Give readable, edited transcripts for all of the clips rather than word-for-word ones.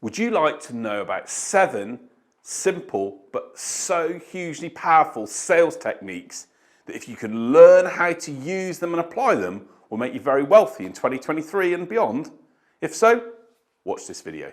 Would you like to know about 7 simple but so hugely powerful sales techniques that if you can learn how to use them and apply them will make you very wealthy in 2023 and beyond? If so, watch this video.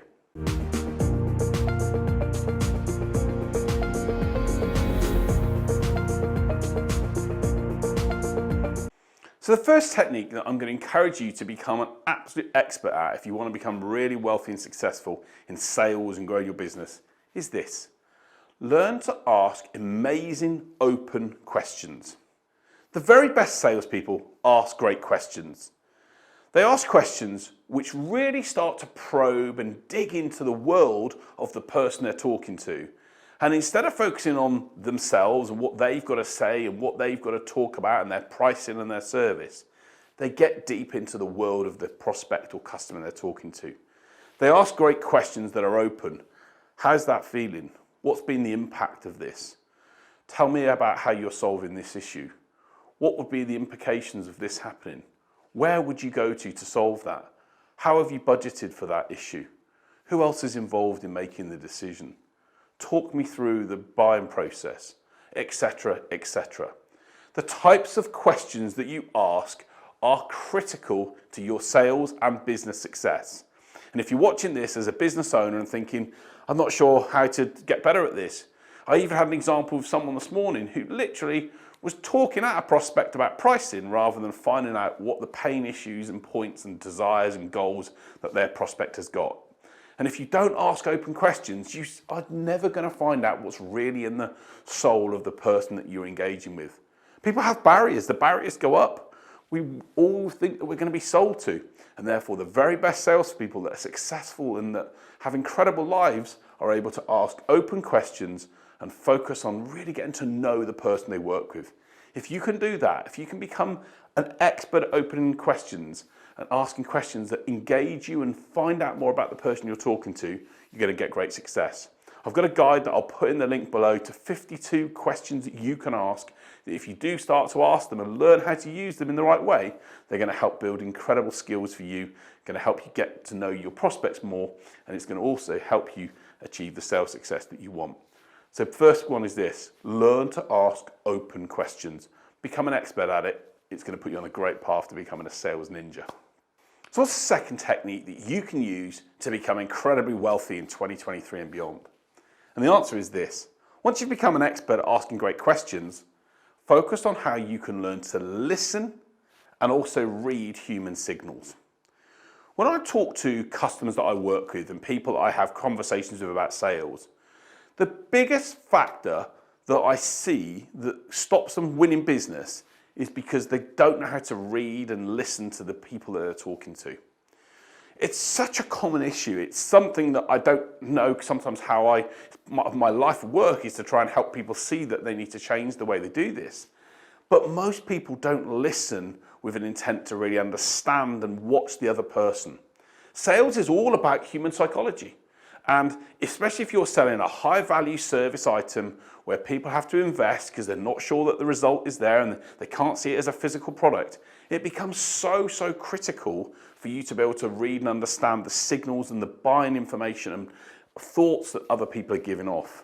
So the first technique that I'm going to encourage you to become an absolute expert at if you want to become really wealthy and successful in sales and grow your business is this. Learn to ask amazing open questions. The very best salespeople ask great questions. They ask questions which really start to probe and dig into the world of the person they're talking to. And instead of focusing on themselves and what they've got to say and what they've got to talk about and their pricing and their service, they get deep into the world of the prospect or customer they're talking to. They ask great questions that are open. How's that feeling? What's been the impact of this? Tell me about how you're solving this issue. What would be the implications of this happening? Where would you go to solve that? How have you budgeted for that issue? Who else is involved in making the decision? Talk me through the buying process, etc., etc. The types of questions that you ask are critical to your sales and business success. And if you're watching this as a business owner and thinking, I'm not sure how to get better at this. I even had an example of someone this morning who literally was talking at a prospect about pricing rather than finding out what the pain issues and points and desires and goals that their prospect has got. And if you don't ask open questions, you are never going to find out what's really in the soul of the person that you're engaging with. People have barriers. The barriers go up. We all think that we're going to be sold to. And therefore, the very best salespeople that are successful and that have incredible lives are able to ask open questions and focus on really getting to know the person they work with. If you can do that, if you can become an expert at opening questions and asking questions that engage you and find out more about the person you're talking to, you're going to get great success. I've got a guide that I'll put in the link below to 52 questions that you can ask, that if you do start to ask them and learn how to use them in the right way, they're going to help build incredible skills for you, going to help you get to know your prospects more, and it's going to also help you achieve the sales success that you want. So first one is this, learn to ask open questions. Become an expert at it. It's going to put you on a great path to becoming a sales ninja. So what's the second technique that you can use to become incredibly wealthy in 2023 and beyond? And the answer is this. Once you've become an expert at asking great questions, focus on how you can learn to listen and also read human signals. When I talk to customers that I work with and people that I have conversations with about sales, the biggest factor that I see that stops them winning business is because they don't know how to read and listen to the people that they're talking to. It's such a common issue. It's something that I don't know sometimes how my life work is to try and help people see that they need to change the way they do this. But most people don't listen with an intent to really understand and watch the other person. Sales is all about human psychology. And especially if you're selling a high value service item where people have to invest because they're not sure that the result is there and they can't see it as a physical product, it becomes so critical for you to be able to read and understand the signals and the buying information and thoughts that other people are giving off.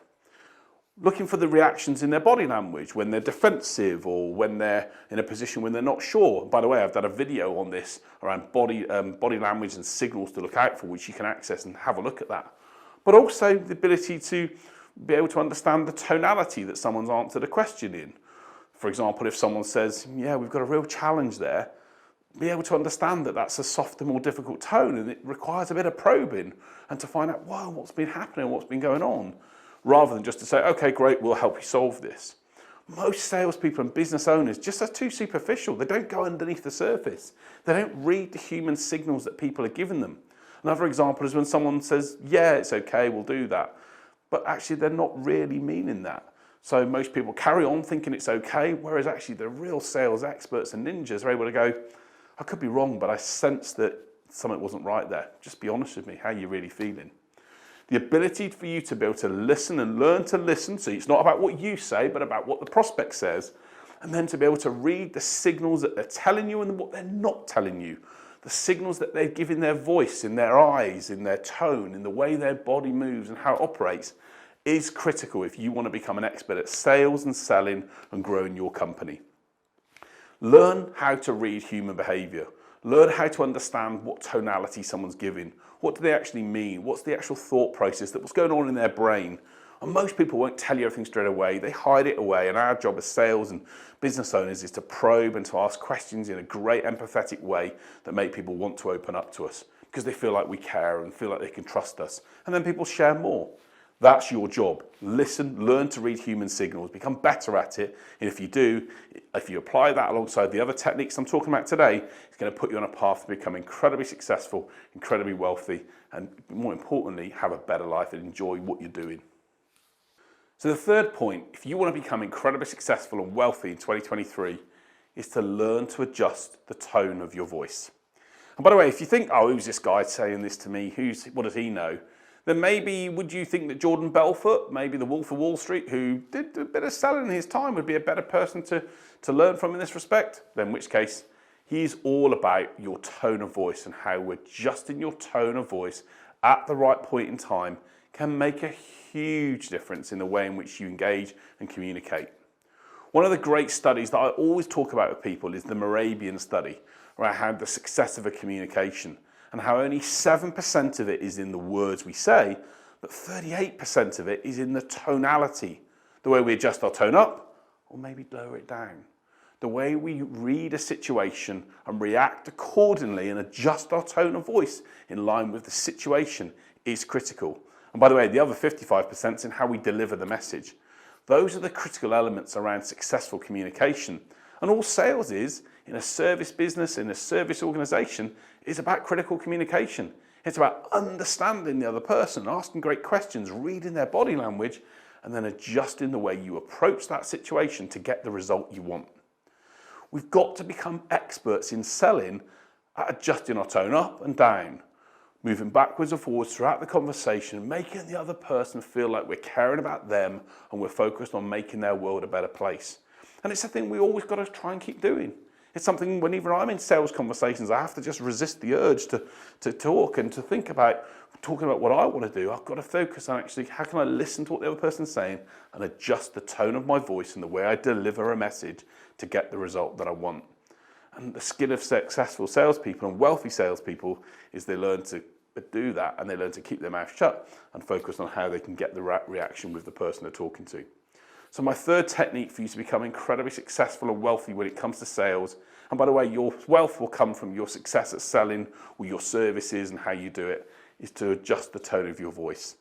Looking for the reactions in their body language when they're defensive or when they're in a position when they're not sure. By the way, I've done a video on this around body language and signals to look out for, which you can access and have a look at that. But also the ability to be able to understand the tonality that someone's answered a question in. For example, if someone says, yeah, we've got a real challenge there, be able to understand that that's a softer, more difficult tone and it requires a bit of probing and to find out, wow, what's been happening, what's been going on, rather than just to say, okay, great, we'll help you solve this. Most salespeople and business owners just are too superficial. They don't go underneath the surface. They don't read the human signals that people are giving them. Another example is when someone says, yeah, it's okay, we'll do that. But actually they're not really meaning that. So most people carry on thinking it's okay, whereas actually the real sales experts and ninjas are able to go, I could be wrong, but I sense that something wasn't right there. Just be honest with me, how are you really feeling? The ability for you to be able to listen and learn to listen, so it's not about what you say, but about what the prospect says, and then to be able to read the signals that they're telling you and what they're not telling you. the signals that they're giving their voice, in their eyes, in their tone, in the way their body moves and how it operates is critical if you want to become an expert at sales and selling and growing your company. Learn how to read human behavior. Learn how to understand what tonality someone's giving. What do they actually mean? What's the actual thought process, what's going on in their brain? And most people won't tell you everything straight away. They hide it away. And our job as sales and business owners is to probe and to ask questions in a great empathetic way that make people want to open up to us because they feel like we care and feel like they can trust us. And then people share more. That's your job. Listen, learn to read human signals, become better at it. And if you do, if you apply that alongside the other techniques I'm talking about today, it's going to put you on a path to become incredibly successful, incredibly wealthy, and more importantly, have a better life and enjoy what you're doing. So the third point, if you want to become incredibly successful and wealthy in 2023, is to learn to adjust the tone of your voice. And by the way, if you think, oh, who's this guy saying this to me? What does he know? Then maybe would you think that Jordan Belfort, maybe the Wolf of Wall Street, who did a bit of selling in his time, would be a better person to learn from in this respect? Then in which case, he's all about your tone of voice and how adjusting your tone of voice at the right point in time can make a huge difference in the way in which you engage and communicate. One of the great studies that I always talk about with people is the Morabian study, around how the success of a communication and how only 7% of it is in the words we say, but 38% of it is in the tonality, the way we adjust our tone up or maybe lower it down. The way we read a situation and react accordingly and adjust our tone of voice in line with the situation is critical. And by the way, the other 55% is in how we deliver the message. Those are the critical elements around successful communication. And all sales is, in a service business, in a service organization, is about critical communication. It's about understanding the other person, asking great questions, reading their body language, and then adjusting the way you approach that situation to get the result you want. We've got to become experts in selling at adjusting our tone up and down, moving backwards and forwards throughout the conversation, making the other person feel like we're caring about them and we're focused on making their world a better place. And it's a thing we always got to try and keep doing. It's something whenever I'm in sales conversations, I have to just resist the urge to talk and to think about talking about what I want to do. I've got to focus on actually how can I listen to what the other person's saying and adjust the tone of my voice and the way I deliver a message to get the result that I want. And the skill of successful salespeople and wealthy salespeople is they learn to do that and they learn to keep their mouth shut and focus on how they can get the right reaction with the person they're talking to. So my third technique for you to become incredibly successful and wealthy when it comes to sales, and by the way, your wealth will come from your success at selling or your services and how you do it, is to adjust the tone of your voice.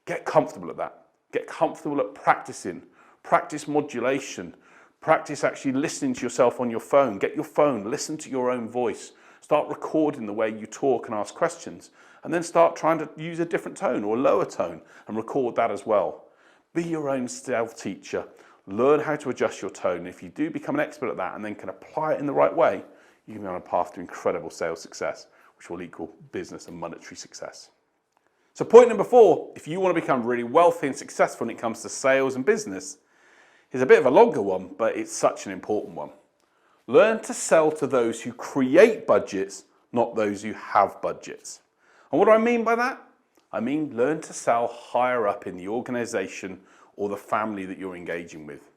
Get comfortable at that. Get comfortable at practicing. Practice modulation. Practice actually listening to yourself on your phone. Get your phone, listen to your own voice. Start recording the way you talk and ask questions. And then start trying to use a different tone or a lower tone and record that as well. Be your own self-teacher. Learn how to adjust your tone. If you do become an expert at that and then can apply it in the right way, you can be on a path to incredible sales success, which will equal business and monetary success. So point number 4, if you want to become really wealthy and successful when it comes to sales and business, is a bit of a longer one, but it's such an important one. Learn to sell to those who create budgets, not those who have budgets. And what do I mean by that? I mean, learn to sell higher up in the organization or the family that you're engaging with.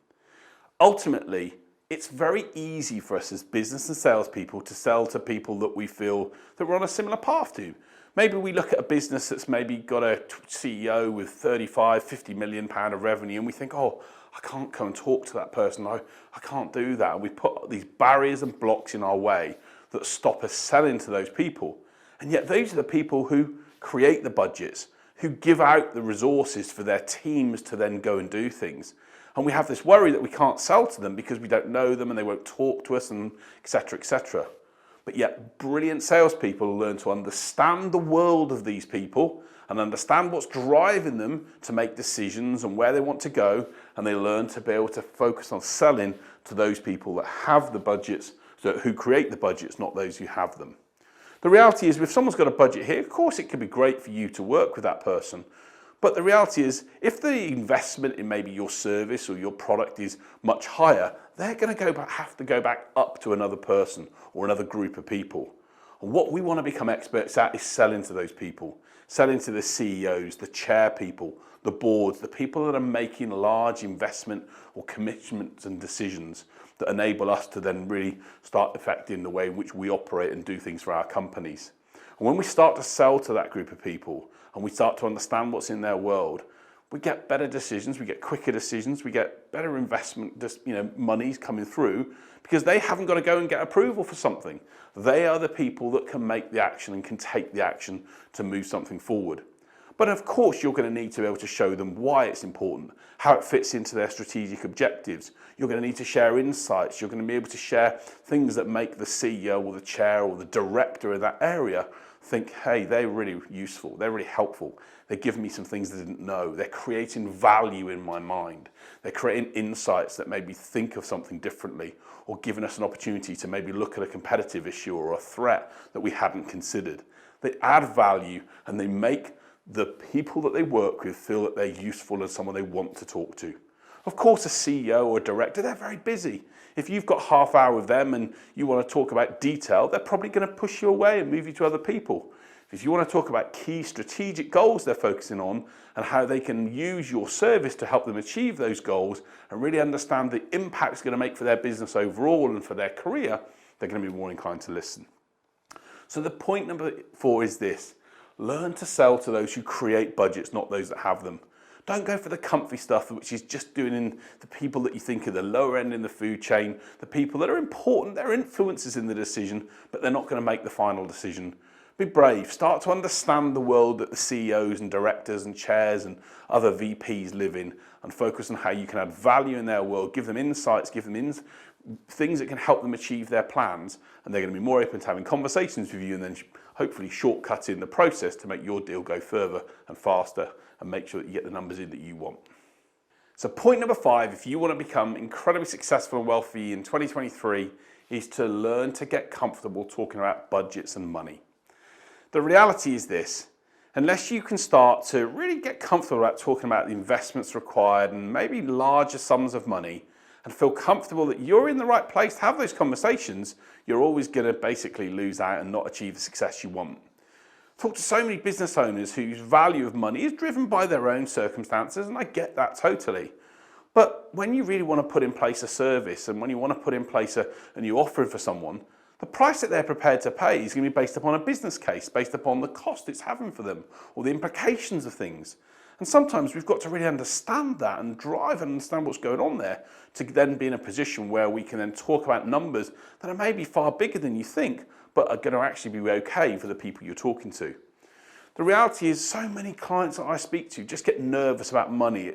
Ultimately, it's very easy for us as business and salespeople to sell to people that we feel that we're on a similar path to. Maybe we look at a business that's maybe got a CEO with 35, 50 million pound of revenue and we think, oh, I can't come and talk to that person. I can't do that. And we put these barriers and blocks in our way that stop us selling to those people. And yet those are the people who create the budgets, who give out the resources for their teams to then go and do things. And we have this worry that we can't sell to them because we don't know them and they won't talk to us and et cetera, et cetera. But yet brilliant salespeople learn to understand the world of these people and understand what's driving them to make decisions and where they want to go. And they learn to be able to focus on selling to those people that have the budgets, who create the budgets, not those who have them. The reality is, if someone's got a budget here, of course it could be great for you to work with that person. But the reality is, if the investment in maybe your service or your product is much higher, they're going to have to go back up to another person or another group of people. And what we want to become experts at is selling to those people, selling to the CEOs, the chair people, the boards, the people that are making large investment or commitments and decisions that enable us to then really start affecting the way in which we operate and do things for our companies. And when we start to sell to that group of people and we start to understand what's in their world, we get better decisions, we get quicker decisions, we get better investment, monies coming through because they haven't got to go and get approval for something. They are the people that can make the action and can take the action to move something forward. But of course, you're going to need to be able to show them why it's important, how it fits into their strategic objectives. You're going to need to share insights. You're going to be able to share things that make the CEO or the chair or the director of that area think, hey, they're really useful. They're really helpful. They're giving me some things I didn't know. They're creating value in my mind. They're creating insights that made me think of something differently or giving us an opportunity to maybe look at a competitive issue or a threat that we hadn't considered. They add value and they make the people that they work with feel that they're useful and someone they want to talk to. Of course, a CEO or a director, they're very busy. If you've got half hour with them and you want to talk about detail, they're probably going to push you away and move you to other people. If you want to talk about key strategic goals they're focusing on and how they can use your service to help them achieve those goals and really understand the impact it's going to make for their business overall and for their career, they're going to be more inclined to listen. So the point number 4 is this. Learn to sell to those who create budgets, not those that have them. Don't go for the comfy stuff, which is just doing in the people that you think are the lower end in the food chain, the people that are important, they're influencers in the decision, but they're not going to make the final decision. Be brave. Start to understand the world that the CEOs and directors and chairs and other VPs live in and focus on how you can add value in their world, give them insights, give them things that can help them achieve their plans, and they're going to be more open to having conversations with you and then hopefully shortcutting the process to make your deal go further and faster and make sure that you get the numbers in that you want. So point number 5, if you want to become incredibly successful and wealthy in 2023, is to learn to get comfortable talking about budgets and money. The reality is this, unless you can start to really get comfortable about talking about the investments required and maybe larger sums of money and feel comfortable that you're in the right place to have those conversations, you're always going to basically lose out and not achieve the success you want. Talk to so many business owners whose value of money is driven by their own circumstances, and I get that totally. But when you really want to put in place a service and when you want to put in place a new offering for someone, the price that they're prepared to pay is going to be based upon a business case, based upon the cost it's having for them or the implications of things. And sometimes we've got to really understand that and drive and understand what's going on there to then be in a position where we can then talk about numbers that are maybe far bigger than you think, but are going to actually be okay for the people you're talking to. The reality is so many clients that I speak to just get nervous about money.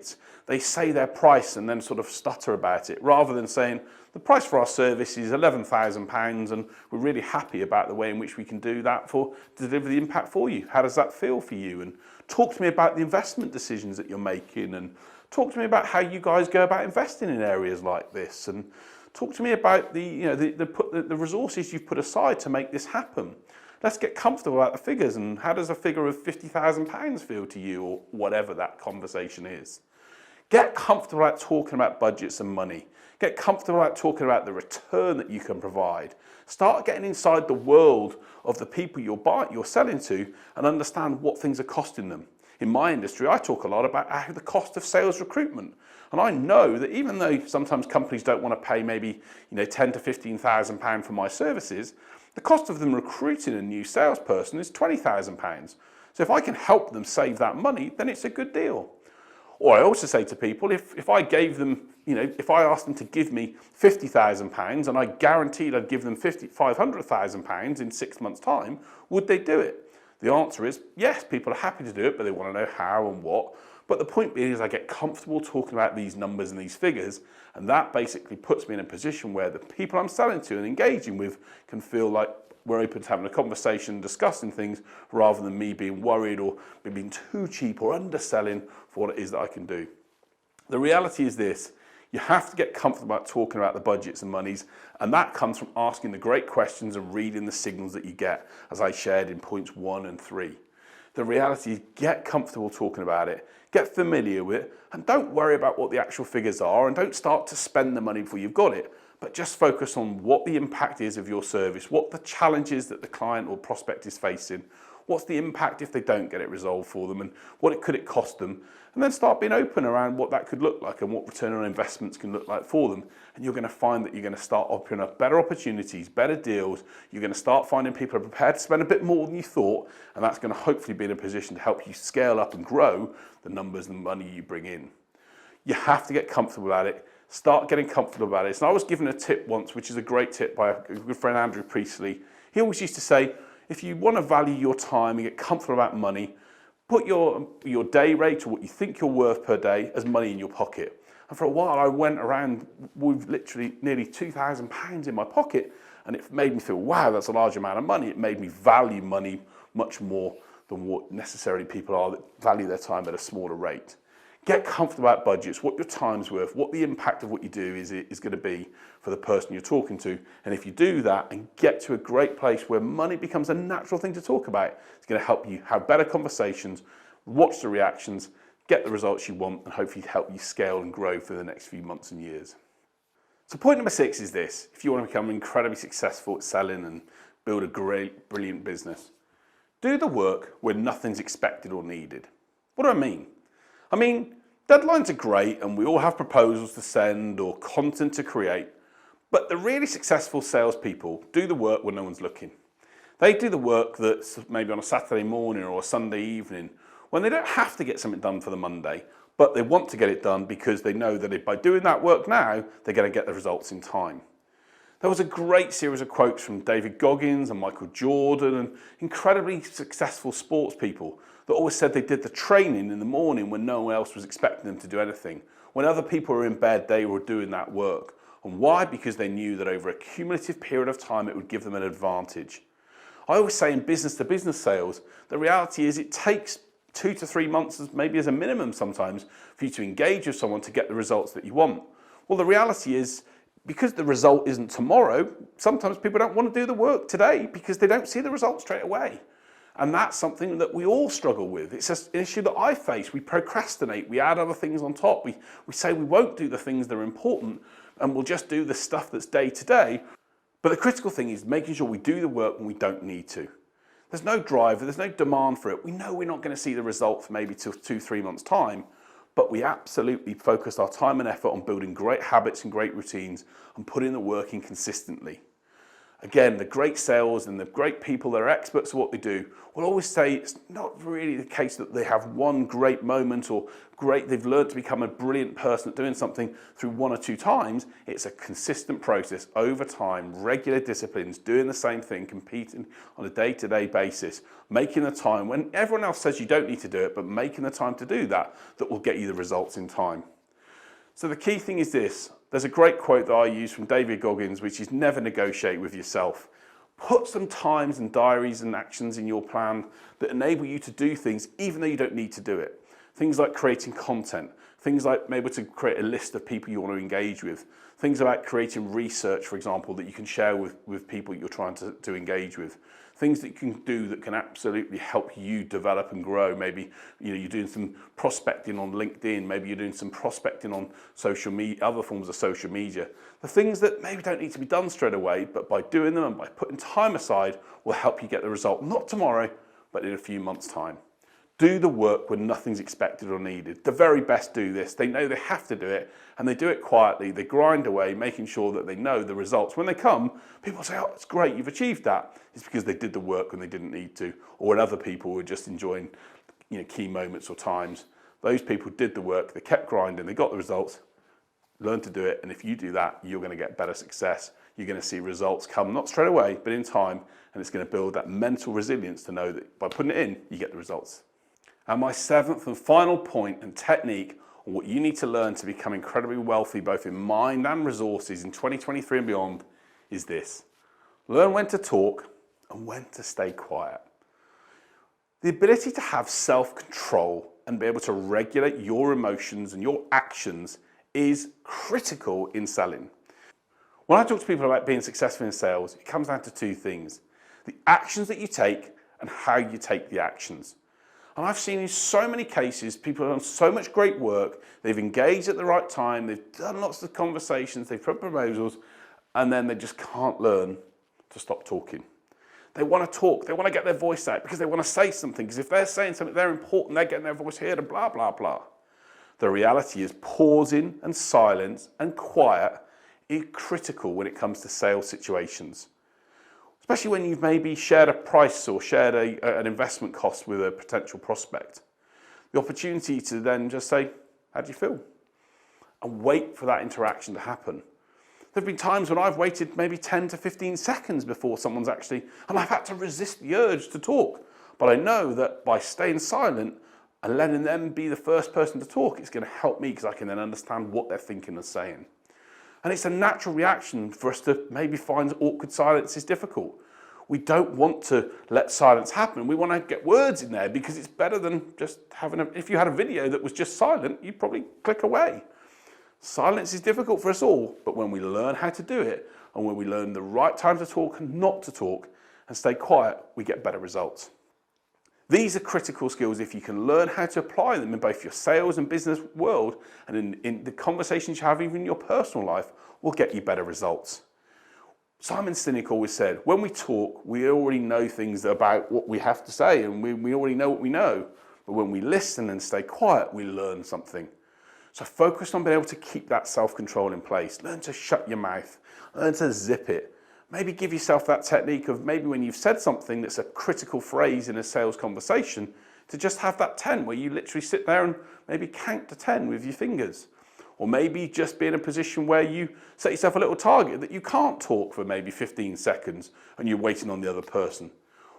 They say their price and then sort of stutter about it rather than saying, the price for our service is £11,000 and we're really happy about the way in which we can do that to deliver the impact for you. How does that feel for you? And talk to me about the investment decisions that you're making and talk to me about how you guys go about investing in areas like this and talk to me about the resources you've put aside to make this happen. Let's get comfortable about the figures and how does a figure of £50,000 feel to you or whatever that conversation is. Get comfortable about talking about budgets and money. Get comfortable about talking about the return that you can provide. Start getting inside the world of the people you're selling to and understand what things are costing them. In my industry, I talk a lot about the cost of sales recruitment. And I know that even though sometimes companies don't want to pay maybe £10,000 to £15,000 for my services, the cost of them recruiting a new salesperson is £20,000. So if I can help them save that money, then it's a good deal. Or I also say to people, if I gave them, if I asked them to give me £50,000 and I guaranteed I'd give them £500,000 in 6 months' time, would they do it? The answer is yes, people are happy to do it, but they want to know how and what. But the point being is I get comfortable talking about these numbers and these figures, and that basically puts me in a position where the people I'm selling to and engaging with can feel like we're open to having a conversation, discussing things, rather than me being worried or me being too cheap or underselling for what it is that I can do. The reality is this, you have to get comfortable about talking about the budgets and monies, and that comes from asking the great questions and reading the signals that you get, as I shared in points 1 and 3. The reality is get comfortable talking about it, get familiar with it, and don't worry about what the actual figures are, and don't start to spend the money before you've got it. but just focus on what the impact is of your service, what the challenges that the client or prospect is facing, what's the impact if they don't get it resolved for them, and what could it cost them, and then start being open around what that could look like and what return on investments can look like for them. And you're going to find that you're going to start opening up better opportunities, better deals. You're going to start finding people are prepared to spend a bit more than you thought, and that's going to hopefully be in a position to help you scale up and grow the numbers and money you bring in. You have to get comfortable at it. Start getting comfortable about it. And I was given a tip once, which is a great tip by a good friend, Andrew Priestley. He always used to say, if you want to value your time and get comfortable about money, put your day rate or what you think you're worth per day as money in your pocket. And for a while I went around with literally nearly £2,000 in my pocket, and it made me feel, wow, that's a large amount of money. It made me value money much more than what necessarily people are that value their time at a smaller rate. Get comfortable about budgets, what your time's worth, what the impact of what you do is going to be for the person you're talking to. And if you do that and get to a great place where money becomes a natural thing to talk about, it's going to help you have better conversations, watch the reactions, get the results you want, and hopefully help you scale and grow for the next few months and years. So point number 6 is this: if you want to become incredibly successful at selling and build a great, brilliant business, do the work where nothing's expected or needed. What do I mean? I mean, deadlines are great and we all have proposals to send or content to create, but the really successful salespeople do the work when no one's looking. They do the work that's maybe on a Saturday morning or a Sunday evening when they don't have to get something done for the Monday, but they want to get it done because they know that if by doing that work now, they're going to get the results in time. There was a great series of quotes from David Goggins and Michael Jordan and incredibly successful sports people that always said they did the training in the morning when no one else was expecting them to do anything. When other people were in bed, they were doing that work. And why? Because they knew that over a cumulative period of time, it would give them an advantage. I always say in business-to-business sales, the reality is it takes 2 to 3 months, maybe as a minimum sometimes, for you to engage with someone to get the results that you want. Well, the reality is, because the result isn't tomorrow, sometimes people don't want to do the work today because they don't see the results straight away. And that's something that we all struggle with. It's an issue that I face. We procrastinate, we add other things on top. We say we won't do the things that are important and we'll just do the stuff that's day to day. But the critical thing is making sure we do the work when we don't need to. There's no drive, there's no demand for it. We know we're not going to see the result for maybe 2-3 months' time, but we absolutely focus our time and effort on building great habits and great routines and putting the work in consistently. Again, the great sales and the great people that are experts at what they do will always say it's not really the case that they have one great moment or they've learned to become a brilliant person at doing something through 1 or 2 times. It's a consistent process over time, regular disciplines, doing the same thing, competing on a day-to-day basis, making the time when everyone else says you don't need to do it, but making the time to do that will get you the results in time. So the key thing is this. There's a great quote that I use from David Goggins, which is never negotiate with yourself. Put some times and diaries and actions in your plan that enable you to do things even though you don't need to do it. Things like creating content, things like maybe to create a list of people you want to engage with, things about creating research, for example, that you can share with people you're trying to engage with. Things that you can do that can absolutely help you develop and grow. Maybe you're doing some prospecting on LinkedIn, maybe you're doing some prospecting on social media, other forms of social media. The things that maybe don't need to be done straight away, but by doing them and by putting time aside will help you get the result, not tomorrow, but in a few months' time. Do the work when nothing's expected or needed. The very best do this. They know they have to do it, and they do it quietly. They grind away, making sure that they know the results. When they come, people say, oh, it's great, you've achieved that. It's because they did the work when they didn't need to, or when other people were just enjoying key moments or times. Those people did the work, they kept grinding, they got the results, learned to do it, and if you do that, you're going to get better success. You're going to see results come, not straight away, but in time, and it's going to build that mental resilience to know that by putting it in, you get the results. And my 7th and final point and technique on what you need to learn to become incredibly wealthy, both in mind and resources in 2023 and beyond, is this. Learn when to talk and when to stay quiet. The ability to have self-control and be able to regulate your emotions and your actions is critical in selling. When I talk to people about being successful in sales, it comes down to 2 things. The actions that you take and how you take the actions. And I've seen in so many cases, people have done so much great work, they've engaged at the right time, they've done lots of conversations, they've put proposals, and then they just can't learn to stop talking. They want to talk, they want to get their voice out because they want to say something, because if they're saying something, they're important, they're getting their voice heard and blah, blah, blah. The reality is pausing and silence and quiet is critical when it comes to sales situations. Especially when you've maybe shared a price or shared an investment cost with a potential prospect. The opportunity to then just say, how do you feel? And wait for that interaction to happen. There have been times when I've waited maybe 10 to 15 seconds before someone's actually, and I've had to resist the urge to talk. But I know that by staying silent and letting them be the first person to talk, it's going to help me because I can then understand what they're thinking and saying. And it's a natural reaction for us to maybe find awkward silence is difficult. We don't want to let silence happen. We want to get words in there because it's better than just having if you had a video that was just silent, you'd probably click away. Silence is difficult for us all, but when we learn how to do it, and when we learn the right time to talk and not to talk, and stay quiet, we get better results. These are critical skills if you can learn how to apply them in both your sales and business world, and in the conversations you have even in your personal life, will get you better results. Simon Sinek always said, when we talk, we already know things about what we have to say, and we already know what we know. But when we listen and stay quiet, we learn something. So focus on being able to keep that self-control in place. Learn to shut your mouth. Learn to zip it. Maybe give yourself that technique of maybe when you've said something that's a critical phrase in a sales conversation, to just have that 10 where you literally sit there and maybe count to 10 with your fingers. Or maybe just be in a position where you set yourself a little target that you can't talk for maybe 15 seconds and you're waiting on the other person.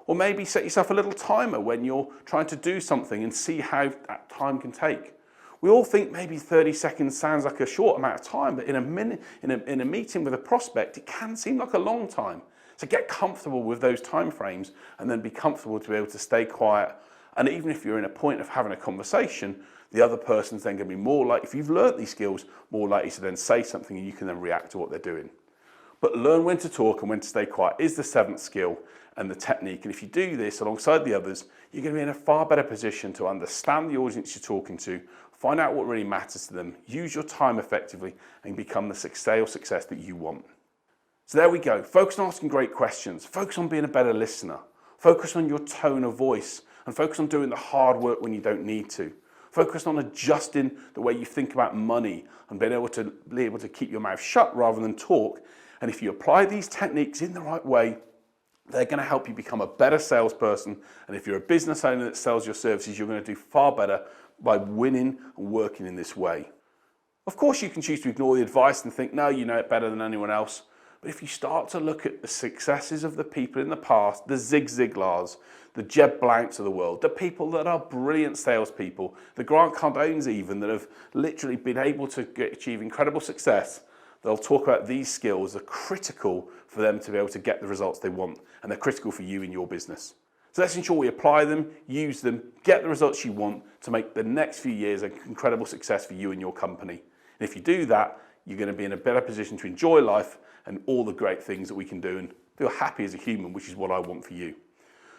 Or maybe set yourself a little timer when you're trying to do something and see how that time can take. We all think maybe 30 seconds sounds like a short amount of time, but in a minute, in a meeting with a prospect, it can seem like a long time. So get comfortable with those time frames and then be comfortable to be able to stay quiet. And even if you're in a point of having a conversation, the other person's then going to be more likely, if you've learnt these skills, more likely to then say something and you can then react to what they're doing. But learn when to talk and when to stay quiet is the 7th skill and the technique. And if you do this alongside the others, you're going to be in a far better position to understand the audience you're talking to, find out what really matters to them, use your time effectively, and become the sales success that you want. So there we go. Focus on asking great questions. Focus on being a better listener. Focus on your tone of voice, and focus on doing the hard work when you don't need to. Focus on adjusting the way you think about money and being able to keep your mouth shut rather than talk. And if you apply these techniques in the right way, they're going to help you become a better salesperson. And if you're a business owner that sells your services, you're going to do far better by winning and working in this way. Of course, you can choose to ignore the advice and think, no, you know it better than anyone else. But if you start to look at the successes of the people in the past, the Zig Ziglars, the Jeb Blount's of the world, the people that are brilliant salespeople, the Grant Cardones even, that have literally been able to achieve incredible success, they'll talk about these skills are critical for them to be able to get the results they want, and they're critical for you in your business. So let's ensure we apply them, use them, get the results you want to make the next few years an incredible success for you and your company. And if you do that, you're going to be in a better position to enjoy life and all the great things that we can do and feel happy as a human, which is what I want for you.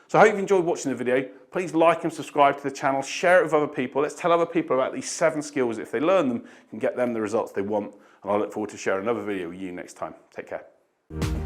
So I hope you've enjoyed watching the video. Please like and subscribe to the channel, share it with other people. Let's tell other people about these 7 skills. If they learn them, can get them the results they want. And I look forward to sharing another video with you next time. Take care.